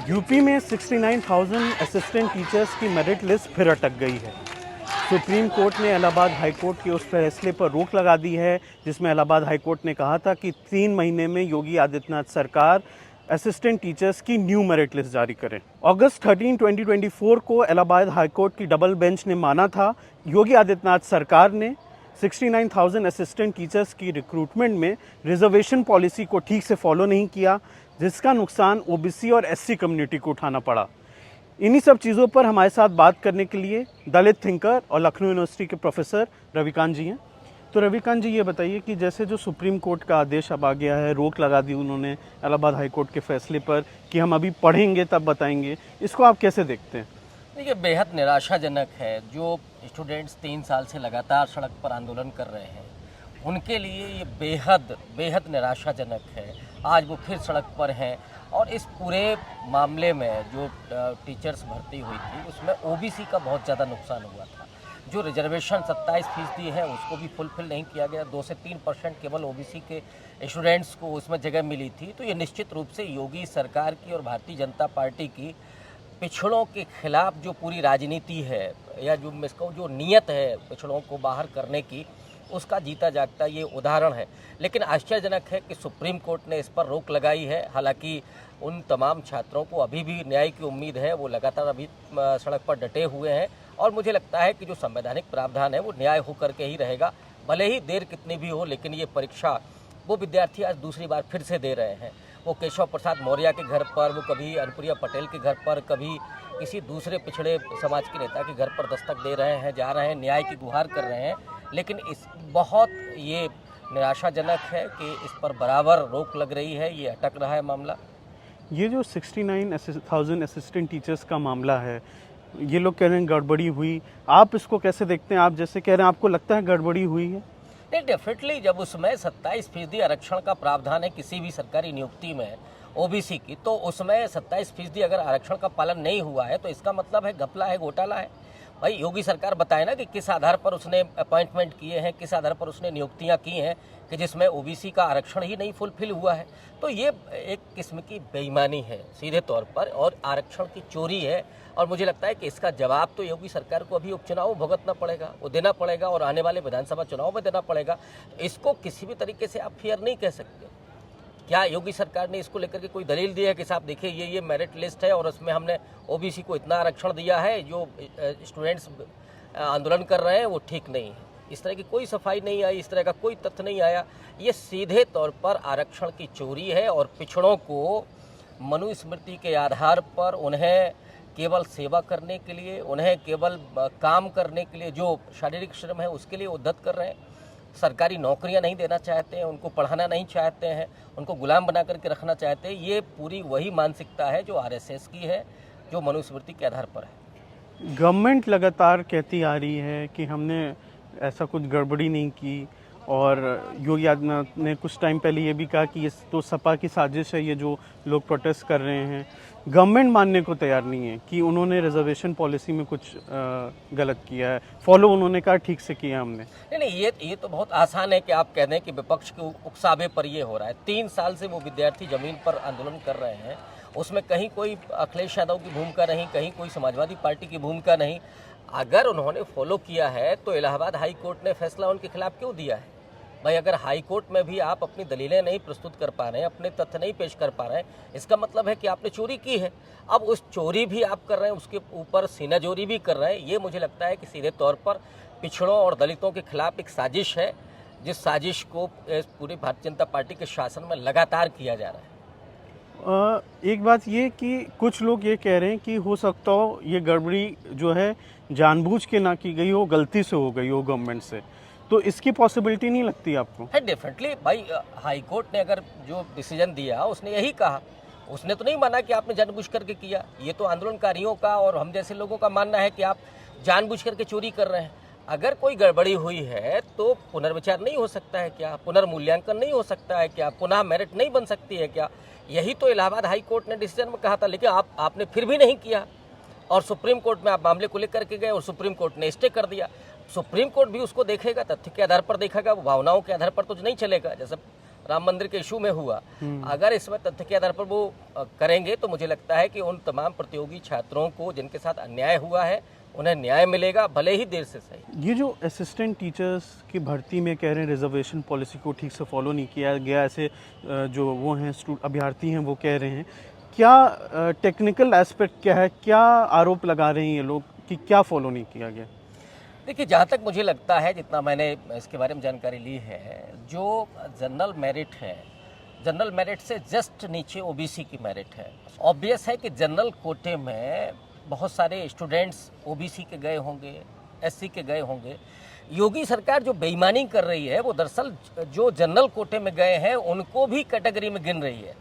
UP में 69,000 assistant teachers की merit list फिर अटक गई है। सुप्रीम कोर्ट ने इलाहाबाद हाई कोर्ट के उस फैसले पर रोक लगा दी है जिसमें इलाहाबाद हाई कोर्ट ने कहा था कि 3 महीने में योगी आदित्यनाथ सरकार असिस्टेंट टीचर्स की न्यू मेरिट लिस्ट जारी करें। अगस्त 13, 2024 को इलाहाबाद हाई कोर्ट की डबल बेंच ने माना था योगी आदित्यनाथ सरकार ने 69,000 असिस्टेंट टीचर्स की रिक्रूटमेंट में रिजर्वेशन पॉलिसी को ठीक से फॉलो नहीं किया, जिसका नुकसान ओबीसी और एससी कम्युनिटी को उठाना पड़ा। इन्हीं सब चीज़ों पर हमारे साथ बात करने के लिए दलित थिंकर और लखनऊ यूनिवर्सिटी के प्रोफेसर रविकांत जी हैं। तो रविकांत जी, ये बताइए कि जैसे जो सुप्रीम कोर्ट का आदेश अब आ गया है, रोक लगा दी उन्होंने इलाहाबाद हाई कोर्ट के फैसले पर कि हम अभी पढ़ेंगे तब बताएंगे, इसको आप कैसे देखते हैं? देखिए, बेहद निराशाजनक है। जो स्टूडेंट्स 3 साल से लगातार सड़क पर आंदोलन कर रहे हैं, उनके लिए ये बेहद निराशाजनक है। आज वो फिर सड़क पर हैं और इस पूरे मामले में जो टीचर्स भर्ती हुई थी उसमें ओबीसी का बहुत ज़्यादा नुकसान हुआ था। जो रिजर्वेशन 27% है उसको भी फुलफिल नहीं किया गया। 2 से 3% केवल ओबीसी के स्टूडेंट्स को उसमें जगह मिली थी। तो ये निश्चित रूप से योगी सरकार की और भारतीय जनता पार्टी की पिछड़ों के खिलाफ जो पूरी राजनीति है या जो इसको जो नीयत है पिछड़ों को बाहर करने की, उसका जीता जागता ये उदाहरण है। लेकिन आश्चर्यजनक है कि सुप्रीम कोर्ट ने इस पर रोक लगाई है। हालांकि उन तमाम छात्रों को अभी भी न्याय की उम्मीद है, वो लगातार अभी सड़क पर डटे हुए हैं और मुझे लगता है कि जो संवैधानिक प्रावधान है वो न्याय होकर के ही रहेगा। भले ही देर कितनी भी हो, लेकिन ये परीक्षा वो विद्यार्थी आज दूसरी बार फिर से दे रहे हैं। वो केशव प्रसाद मौर्य के घर पर, वो कभी अनुप्रिया पटेल के घर पर, कभी किसी दूसरे पिछड़े समाज के नेता के घर पर दस्तक दे रहे हैं, जा रहे हैं, न्याय की गुहार कर रहे हैं। लेकिन इस बहुत ये निराशाजनक है कि इस पर बराबर रोक लग रही है, ये अटक रहा है मामला। ये जो 69,000 असिस्टेंट टीचर्स का मामला है, ये लोग कह रहे हैं गड़बड़ी हुई, आप इसको कैसे देखते हैं? आप जैसे कह रहे हैं आपको लगता है गड़बड़ी हुई है? नहीं, डेफिनेटली जब उसमें 27% आरक्षण का प्रावधान है किसी भी सरकारी नियुक्ति में ओबीसी की, तो उसमें 27% अगर आरक्षण का पालन नहीं हुआ है तो इसका मतलब है घपला है, घोटाला है। भाई योगी सरकार बताए ना कि किस आधार पर उसने अपॉइंटमेंट किए हैं, किस आधार पर उसने नियुक्तियां की हैं कि जिसमें ओबीसी का आरक्षण ही नहीं फुलफिल हुआ है। तो ये एक किस्म की बेईमानी है सीधे तौर पर और आरक्षण की चोरी है। और मुझे लगता है कि इसका जवाब तो योगी सरकार को अभी उपचुनाव भुगतना पड़ेगा, वो देना पड़ेगा और आने वाले विधानसभा चुनाव में देना पड़ेगा। इसको किसी भी तरीके से आप फेयर नहीं कह सकते। क्या योगी सरकार ने इसको लेकर के कोई दलील दी है कि साहब देखिए ये मेरिट लिस्ट है और उसमें हमने ओबीसी को इतना आरक्षण दिया है, जो स्टूडेंट्स आंदोलन कर रहे हैं वो ठीक नहीं है? इस तरह की कोई सफाई नहीं आई, इस तरह का कोई तथ्य नहीं आया। ये सीधे तौर पर आरक्षण की चोरी है और पिछड़ों को मनुस्मृति के आधार पर उन्हें केवल सेवा करने के लिए, उन्हें केवल काम करने के लिए, जो शारीरिक श्रम है उसके लिए उद्धत कर रहे हैं। सरकारी नौकरियां नहीं देना चाहते हैं, उनको पढ़ाना नहीं चाहते हैं, उनको गुलाम बना करके रखना चाहते हैं। ये पूरी वही मानसिकता है जो आरएसएस की है, जो मनुस्मृति के आधार पर है। गवर्नमेंट लगातार कहती आ रही है कि हमने ऐसा कुछ गड़बड़ी नहीं की और योगी आदित्यनाथ ने कुछ टाइम पहले ये भी कहा कि ये तो सपा की साजिश है, ये जो लोग प्रोटेस्ट कर रहे हैं। गवर्नमेंट मानने को तैयार नहीं है कि उन्होंने रिजर्वेशन पॉलिसी में कुछ गलत किया है, फॉलो उन्होंने कहा ठीक से किया हमने। नहीं, ये तो बहुत आसान है कि आप कह दें कि विपक्ष के उकसावे पर ये हो रहा है। 3 साल से वो विद्यार्थी जमीन पर आंदोलन कर रहे हैं, उसमें कहीं कोई अखिलेश यादव की भूमिका नहीं, कहीं कोई समाजवादी पार्टी की भूमिका नहीं। अगर उन्होंने फॉलो किया है तो इलाहाबाद हाई कोर्ट ने फैसला उनके खिलाफ क्यों दिया है? भाई अगर हाई कोर्ट में भी आप अपनी दलीलें नहीं प्रस्तुत कर पा रहे हैं, अपने तथ्य नहीं पेश कर पा रहे हैं, इसका मतलब है कि आपने चोरी की है। अब उस चोरी भी आप कर रहे हैं, उसके ऊपर सीनाजोरी भी कर रहे हैं। ये मुझे लगता है कि सीधे तौर पर पिछड़ों और दलितों के खिलाफ एक साजिश है, जिस साजिश को पूरी भारतीय जनता पार्टी के शासन में लगातार किया जा रहा है। एक बात ये कि कुछ लोग ये कह रहे हैं कि हो सकता हो ये गड़बड़ी जो है जानबूझ के ना की गई हो, गलती से हो गई हो गवर्नमेंट से, तो इसकी पॉसिबिलिटी नहीं लगती आपको? है डेफिनेटली। भाई हाई कोर्ट ने अगर जो डिसीजन दिया उसने यही कहा, उसने तो नहीं माना कि आपने जानबूझ करके किया। ये तो आंदोलनकारियों का और हम जैसे लोगों का मानना है कि आप जानबूझ करके चोरी कर रहे हैं। अगर कोई गड़बड़ी हुई है तो पुनर्विचार नहीं हो सकता है क्या? पुनर्मूल्यांकन नहीं हो सकता है क्या? पुनः मेरिट नहीं बन सकती है क्या? यही तो इलाहाबाद हाई कोर्ट ने डिसीजन में कहा था, लेकिन आपने फिर भी नहीं किया और सुप्रीम कोर्ट में आप मामले को लेकर के गए और सुप्रीम कोर्ट ने स्टे कर दिया। सुप्रीम कोर्ट भी उसको देखेगा, तथ्य के आधार पर देखेगा, वो भावनाओं के आधार पर तो नहीं चलेगा, जैसे राम मंदिर के इशू में हुआ। अगर इसमें तथ्य के आधार पर वो करेंगे तो मुझे लगता है कि उन तमाम प्रतियोगी छात्रों को जिनके साथ अन्याय हुआ है उन्हें न्याय मिलेगा, भले ही देर से सही। ये जो असिस्टेंट टीचर्स की भर्ती में कह रहे हैं रिजर्वेशन पॉलिसी को ठीक से फॉलो नहीं किया गया, ऐसे जो वो हैं अभ्यर्थी हैं वो कह रहे हैं, क्या टेक्निकल एस्पेक्ट क्या है, क्या आरोप लगा रहे हैं ये लोग कि क्या फॉलो नहीं किया गया? देखिए, जहाँ तक मुझे लगता है, जितना मैंने इसके बारे में जानकारी ली है, जो जनरल मेरिट है, जनरल मेरिट से जस्ट नीचे ओबीसी की मेरिट है। ऑब्वियस है कि जनरल कोटे में बहुत सारे स्टूडेंट्स ओबीसी के गए होंगे, एससी के गए होंगे। योगी सरकार जो बेईमानी कर रही है वो दरअसल जो जनरल कोटे में गए हैं उनको भी कैटेगरी में गिन रही है,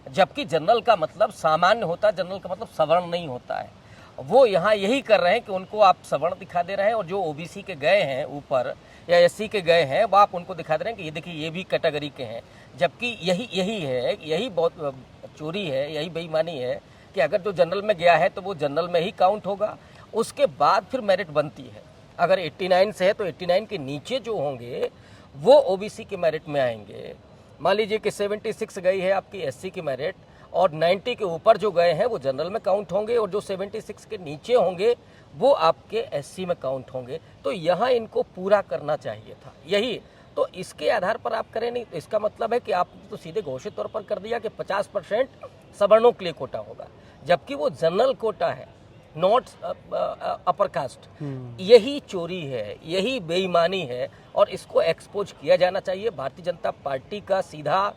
जबकि जनरल का मतलब सामान्य होता है, जनरल का मतलब सवर्ण नहीं होता है। वो यहाँ यही कर रहे हैं कि उनको आप सवर्ण दिखा दे रहे हैं, और जो ओबीसी के गए हैं ऊपर या एससी के गए हैं वो आप उनको दिखा दे रहे हैं कि ये देखिए ये भी कैटेगरी के हैं, जबकि यही बहुत चोरी है, यही बेईमानी है कि अगर जो जनरल में गया है तो वो जनरल में ही काउंट होगा, उसके बाद फिर मेरिट बनती है। अगर 89 से है तो 89 के नीचे जो होंगे वो ओबीसी के मेरिट में आएंगे। मान लीजिए कि 76 गई है आपकी एससी की मेरिट, और 90 के ऊपर जो गए हैं वो जनरल में काउंट होंगे, और जो 76 के नीचे होंगे वो आपके एससी में काउंट होंगे। तो यहाँ इनको पूरा करना चाहिए था, यही तो इसके आधार पर आप करें नहीं, तो इसका मतलब है कि आपने तो सीधे घोषित तौर पर कर दिया कि 50% सवर्णों के लिए कोटा होगा, जबकि वो जनरल कोटा है, नॉट अपर कास्ट। यही चोरी है, यही बेईमानी है, और इसको एक्सपोज किया जाना चाहिए। भारतीय जनता पार्टी का सीधा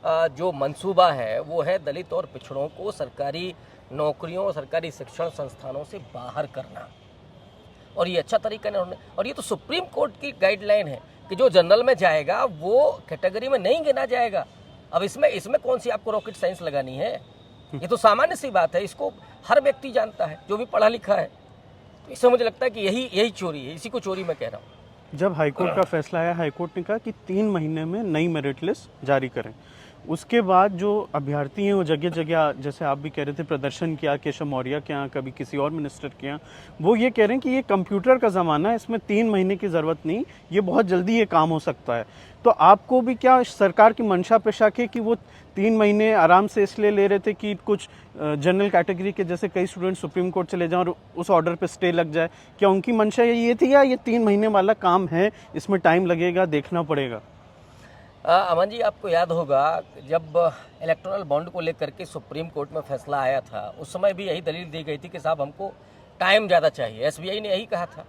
जो मंसूबा है वो है दलित और पिछड़ों को सरकारी नौकरियों, सरकारी शिक्षण संस्थानों से बाहर करना, और ये अच्छा तरीका नहीं उन्होंने। और ये तो सुप्रीम कोर्ट की गाइडलाइन है कि जो जनरल में जाएगा वो कैटेगरी में नहीं गिना जाएगा। अब इसमें कौन सी आपको रॉकेट साइंस लगानी है? ये तो सामान्य सी बात है, इसको हर व्यक्ति जानता है जो भी पढ़ा लिखा है। तो इससे मुझे लगता है कि यही चोरी है, इसी को चोरी मैं कह रहा हूँ। जब हाईकोर्ट का फैसला आया, हाईकोर्ट ने कहा कि 3 महीने में नई मेरिट लिस्ट जारी करें। उसके बाद जो अभ्यर्थी हैं वो जगह जगह, जैसे आप भी कह रहे थे, प्रदर्शन किया, केशव मौर्य के यहाँ, कभी किसी और मिनिस्टर के यहाँ, वो ये कह रहे हैं कि ये कंप्यूटर का ज़माना है, इसमें 3 महीने की ज़रूरत नहीं, ये बहुत जल्दी ये काम हो सकता है। तो आपको भी क्या सरकार की मंशा पे शक है कि वो 3 महीने आराम से इसलिए ले रहे थे कि कुछ जनरल कैटेगरी के जैसे कई स्टूडेंट सुप्रीम कोर्ट चले जाएं और उस ऑर्डर पे स्टे लग जाए? क्या उनकी मंशा ये थी, या ये 3 महीने वाला काम है, इसमें टाइम लगेगा, देखना पड़ेगा? अमन जी, आपको याद होगा जब इलेक्टोरल बॉन्ड को लेकर के सुप्रीम कोर्ट में फैसला आया था, उस समय भी यही दलील दी गई थी कि साहब हमको टाइम ज़्यादा चाहिए, एसबीआई ने यही कहा था।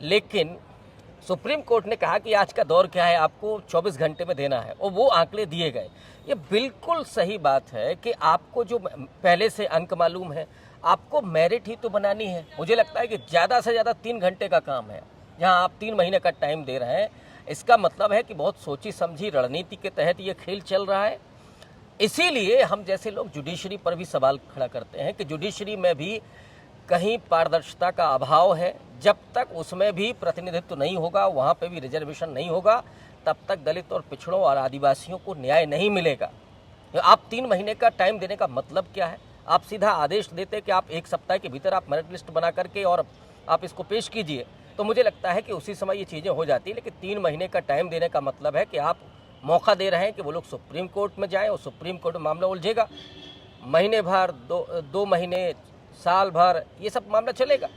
लेकिन सुप्रीम कोर्ट ने कहा कि आज का दौर क्या है, आपको 24 घंटे में देना है, और वो आंकड़े दिए गए। ये बिल्कुल सही बात है कि आपको जो पहले से अंक मालूम है, आपको मेरिट ही तो बनानी है। मुझे लगता है कि ज़्यादा से ज़्यादा 3 घंटे का काम है, जहाँ आप 3 महीने का टाइम दे रहे हैं। इसका मतलब है कि बहुत सोची समझी रणनीति के तहत ये खेल चल रहा है। इसीलिए हम जैसे लोग जुडिशरी पर भी सवाल खड़ा करते हैं कि जुडिशरी में भी कहीं पारदर्शिता का अभाव है। जब तक उसमें भी प्रतिनिधित्व नहीं होगा, वहाँ पे भी रिजर्वेशन नहीं होगा, तब तक दलित और पिछड़ों और आदिवासियों को न्याय नहीं मिलेगा। आप 3 महीने का टाइम देने का मतलब क्या है? आप सीधा आदेश देते कि आप 1 सप्ताह के भीतर आप मेरिट लिस्ट बना करके और आप इसको पेश कीजिए, तो मुझे लगता है कि उसी समय ये चीज़ें हो जाती है। लेकिन 3 महीने का टाइम देने का मतलब है कि आप मौका दे रहे हैं कि वो लोग सुप्रीम कोर्ट में जाएं, और सुप्रीम कोर्ट में मामला उलझेगा, महीने भर, 2 महीने, साल भर, ये सब मामला चलेगा।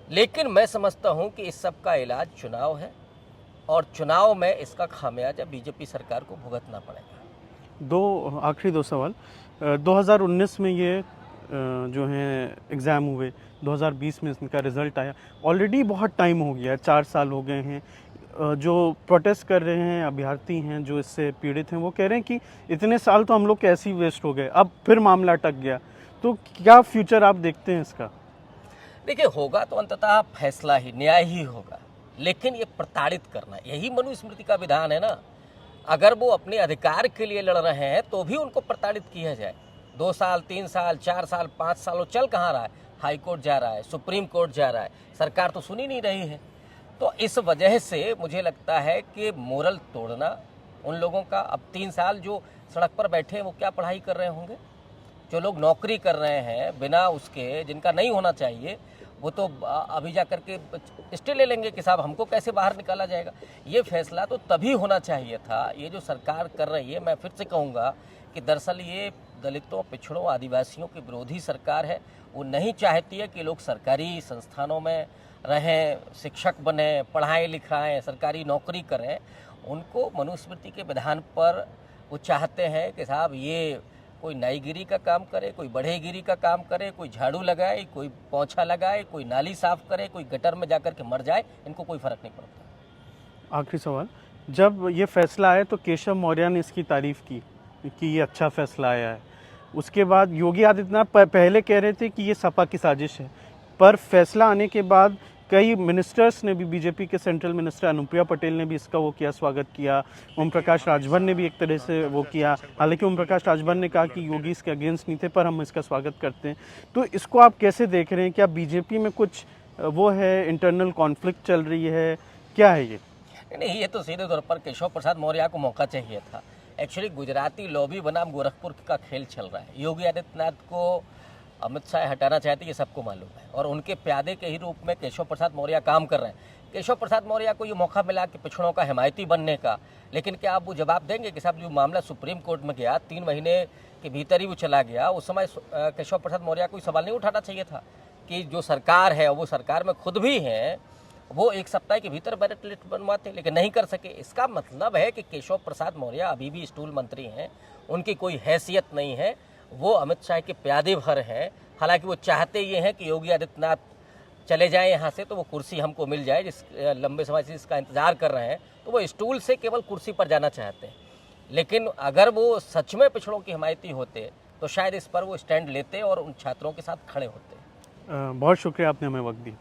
लेकिन मैं समझता हूं कि इस सब का इलाज चुनाव है, और चुनाव में इसका खामियाजा बीजेपी सरकार को भुगतना पड़ेगा। आखिरी 2 सवाल। 2019 में ये जो हैं एग्ज़ाम हुए, 2020 में इनका रिज़ल्ट आया, ऑलरेडी बहुत टाइम हो गया है, 4 साल हो गए हैं। जो प्रोटेस्ट कर रहे हैं अभ्यर्थी हैं, जो इससे पीड़ित हैं, वो कह रहे हैं कि इतने साल तो हम लोग के ऐसे ही वेस्ट हो गए, अब फिर मामला अटक गया। तो क्या फ्यूचर आप देखते हैं इसका? देखिए, होगा तो अंततः फैसला ही, न्याय ही होगा, लेकिन ये प्रताड़ित करना, यही मनुस्मृति का विधान है ना। अगर वो अपने अधिकार के लिए लड़ रहे हैं तो भी उनको प्रताड़ित किया जाए। 2 साल, 3 साल, 4 साल, 5 साल, वो चल कहाँ रहा है? हाई कोर्ट जा रहा है, सुप्रीम कोर्ट जा रहा है, सरकार तो सुनी नहीं रही है। तो इस वजह से मुझे लगता है कि मोरल तोड़ना उन लोगों का, अब 3 साल जो सड़क पर बैठे हैं वो क्या पढ़ाई कर रहे होंगे? जो लोग नौकरी कर रहे हैं बिना उसके, जिनका नहीं होना चाहिए, वो तो अभी जा करके स्टे ले लेंगे कि साहब हमको कैसे बाहर निकाला जाएगा। ये फैसला तो तभी होना चाहिए था। ये जो सरकार कर रही है, मैं फिर से कहूँगा कि दरअसल ये दलितों, पिछड़ों, आदिवासियों की विरोधी सरकार है। वो नहीं चाहती है कि लोग सरकारी संस्थानों में रहें, शिक्षक बने, पढ़ाएं लिखाएं, सरकारी नौकरी करें। उनको मनुस्मृति के विधान पर वो चाहते हैं कि साहब ये कोई नाईगिरी का काम करे, कोई बढ़ेगिरी का काम करे, कोई झाड़ू लगाए, कोई पोंछा लगाए, कोई नाली साफ करे, कोई गटर में जाकर के मर जाए, इनको कोई फर्क नहीं पड़ता। आखिरी सवाल, जब ये फैसला आया तो केशव मौर्य ने इसकी तारीफ की कि ये अच्छा फैसला आया है। उसके बाद योगी आदित्यनाथ पहले कह रहे थे कि ये सपा की साजिश है, पर फैसला आने के बाद कई मिनिस्टर्स ने भी, बीजेपी के सेंट्रल मिनिस्टर अनुप्रिया पटेल ने भी इसका वो किया, स्वागत किया। ओम प्रकाश राजभर ने भी एक तरह से वो किया। हालांकि ओम प्रकाश राजभर ने कहा कि योगी इसके अगेंस्ट नहीं थे, पर हम इसका स्वागत करते हैं। तो इसको आप कैसे देख रहे हैं? क्या बीजेपी में कुछ वो है, इंटरनल कॉन्फ्लिक्ट चल रही है, क्या है ये? नहीं, ये तो सीधे तौर पर केशव प्रसाद मौर्य को मौका चाहिए था। एक्चुअली गुजराती लॉबी बनाम गोरखपुर का खेल चल रहा है। योगी आदित्यनाथ को अमित शाह हटाना चाहते, ये सबको मालूम है, और उनके प्यादे के ही रूप में केशव प्रसाद मौर्य काम कर रहे हैं। केशव प्रसाद मौर्य को ये मौका मिला कि पिछड़ों का हिमायती बनने का, लेकिन क्या आप वो जवाब देंगे कि साहब जो मामला सुप्रीम कोर्ट में गया, 3 महीने के भीतर ही वो चला गया, उस समय केशव प्रसाद मौर्य को सवाल नहीं उठाना चाहिए था कि जो सरकार है, वो सरकार में खुद भी हैं, वो 1 सप्ताह के भीतर मेरिट लिस्ट बनवाते, लेकिन नहीं कर सके। इसका मतलब है कि केशव प्रसाद मौर्य अभी भी स्टूल मंत्री हैं, उनकी कोई हैसियत नहीं है, वो अमित शाह के प्यादे भर हैं। हालांकि वो चाहते ये हैं कि योगी आदित्यनाथ चले जाएं यहाँ से, तो वो कुर्सी हमको मिल जाए, जिस लंबे समय से इसका इंतजार कर रहे हैं, तो वो स्टूल से केवल कुर्सी पर जाना चाहते हैं। लेकिन अगर वो सच में पिछड़ों की हिमायती होते तो शायद इस पर वो स्टैंड लेते और उन छात्रों के साथ खड़े होते। बहुत शुक्रिया, आपने हमें वक्त दिया।